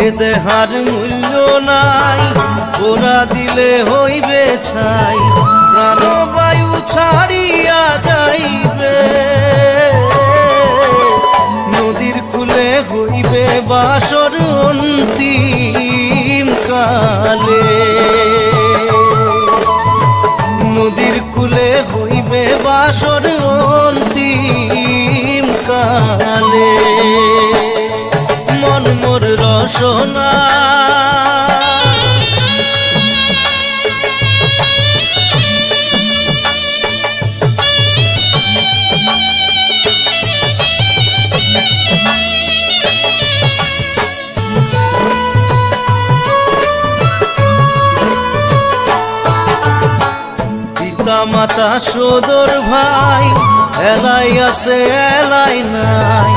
এ দেহার মূল্য নাই, ওরা দিলে হইবে ছাই, প্রাণবায়ু ছাড়িয়া যাইবে। নদীর কূলে হইবে বাসর অন্তিম কালে, নদীর কূলে হইবে বাসর অন্তিম কালে। মন মোর রসনা পিতা মাতা সদর ভাই, এলাই আছে এলাই নাই,